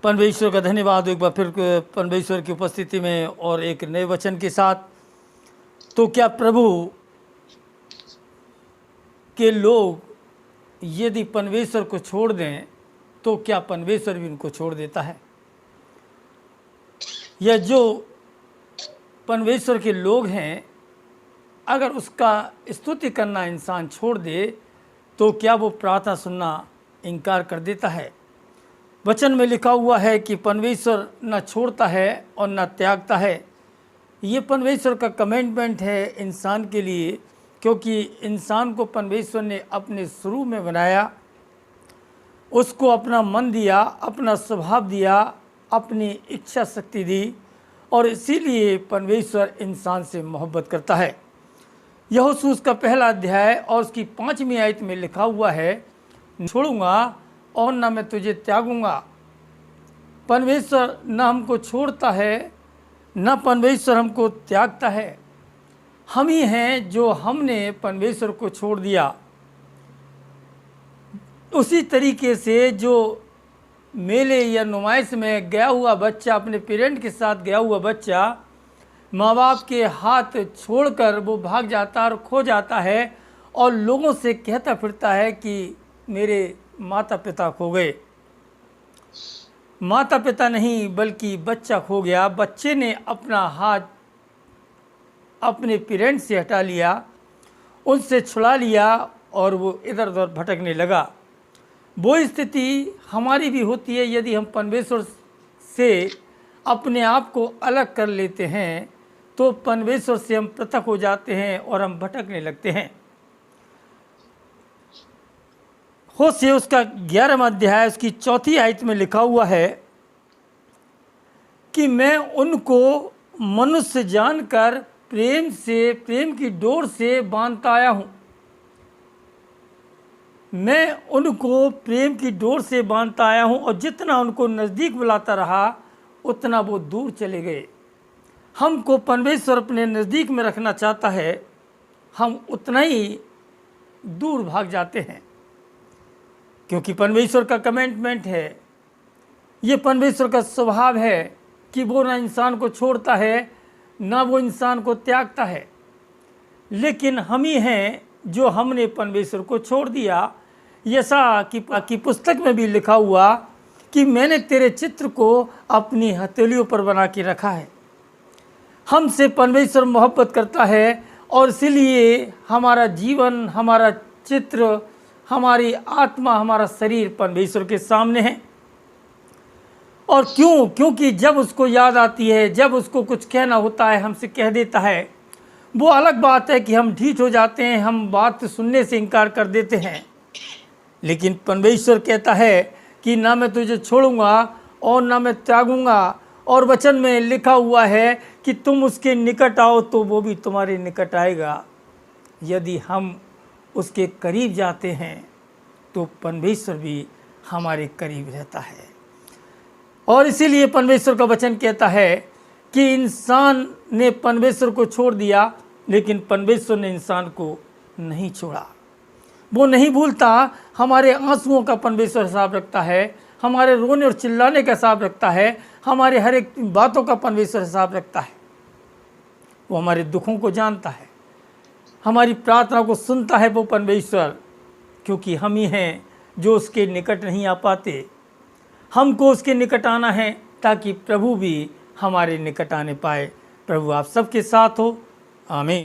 परमेश्वर का धन्यवाद एक बार फिर परमेश्वर की उपस्थिति में और एक नए वचन के साथ। तो क्या प्रभु के लोग यदि परमेश्वर को छोड़ दें तो क्या परमेश्वर भी उनको छोड़ देता है? या जो परमेश्वर के लोग हैं अगर उसका स्तुति करना इंसान छोड़ दे तो क्या वो प्रार्थना सुनना इनकार कर देता है? वचन में लिखा हुआ है कि परमेश्वर न छोड़ता है और न त्यागता है। ये परमेश्वर का कमेंटमेंट है इंसान के लिए, क्योंकि इंसान को परमेश्वर ने अपने शुरू में बनाया, उसको अपना मन दिया, अपना स्वभाव दिया, अपनी इच्छा शक्ति दी और इसीलिए परमेश्वर इंसान से मोहब्बत करता है। यहोशू उसका पहला अध्याय और उसकी 5वीं आयत में लिखा हुआ है, छोड़ूंगा और न मैं तुझे त्यागूंगा। परमेश्वर न हमको छोड़ता है न परमेश्वर हमको त्यागता है। हम ही हैं जो हमने परमेश्वर को छोड़ दिया। उसी तरीके से जो मेले या नुमाइश में गया हुआ बच्चा, अपने पेरेंट के साथ गया हुआ बच्चा माँ बाप के हाथ छोड़कर वो भाग जाता और खो जाता है और लोगों से कहता फिरता है कि मेरे माता पिता खो गए। माता पिता नहीं बल्कि बच्चा खो गया। बच्चे ने अपना हाथ अपने पेरेंट्स से हटा लिया, उनसे छुड़ा लिया और वो इधर उधर भटकने लगा। वो स्थिति हमारी भी होती है यदि हम परमेश्वर से अपने आप को अलग कर लेते हैं तो परमेश्वर से हम पृथक हो जाते हैं और हम भटकने लगते हैं। होशे उसका 11वां अध्याय उसकी 4वीं आयत में लिखा हुआ है कि मैं उनको मनुष्य जानकर प्रेम की डोर से बांधता आया हूँ। मैं उनको प्रेम की डोर से बांधता आया हूँ और जितना उनको नज़दीक बुलाता रहा उतना वो दूर चले गए। हमको परमेश्वर अपने नज़दीक में रखना चाहता है, हम उतना ही दूर भाग जाते हैं, क्योंकि परमेश्वर का कमेंटमेंट है, ये परमेश्वर का स्वभाव है कि वो ना इंसान को छोड़ता है ना वो इंसान को त्यागता है। लेकिन हम ही हैं जो हमने परमेश्वर को छोड़ दिया। यशा की पुस्तक में भी लिखा हुआ कि मैंने तेरे चित्र को अपनी हथेलियों पर बना के रखा है। हमसे परमेश्वर मोहब्बत करता है और इसीलिए हमारा जीवन, हमारा चित्र, हमारी आत्मा, हमारा शरीर परमेश्वर के सामने है। और क्योंकि जब उसको याद आती है, जब उसको कुछ कहना होता है, हमसे कह देता है। वो अलग बात है कि हम ढीठ हो जाते हैं, हम बात सुनने से इनकार कर देते हैं। लेकिन परमेश्वर कहता है कि ना मैं तुझे छोड़ूंगा और ना मैं त्यागूंगा। और वचन में लिखा हुआ है कि तुम उसके निकट आओ तो वो भी तुम्हारे निकट आएगा। यदि हम उसके करीब जाते हैं तो परमेश्वर भी हमारे करीब रहता है। और इसीलिए परमेश्वर का वचन कहता है कि इंसान ने परमेश्वर को छोड़ दिया लेकिन परमेश्वर ने इंसान को नहीं छोड़ा। वो नहीं भूलता। हमारे आंसुओं का परमेश्वर हिसाब रखता है, हमारे रोने और चिल्लाने का हिसाब रखता है, हमारे हर एक बातों का परमेश्वर हिसाब रखता है। वो हमारे दुखों को जानता है, हमारी प्रार्थना को सुनता है वो परमेश्वर, क्योंकि हम ही हैं जो उसके निकट नहीं आ पाते। हमको उसके निकट आना है ताकि प्रभु भी हमारे निकट आने पाए। प्रभु आप सबके साथ हो। आमीन।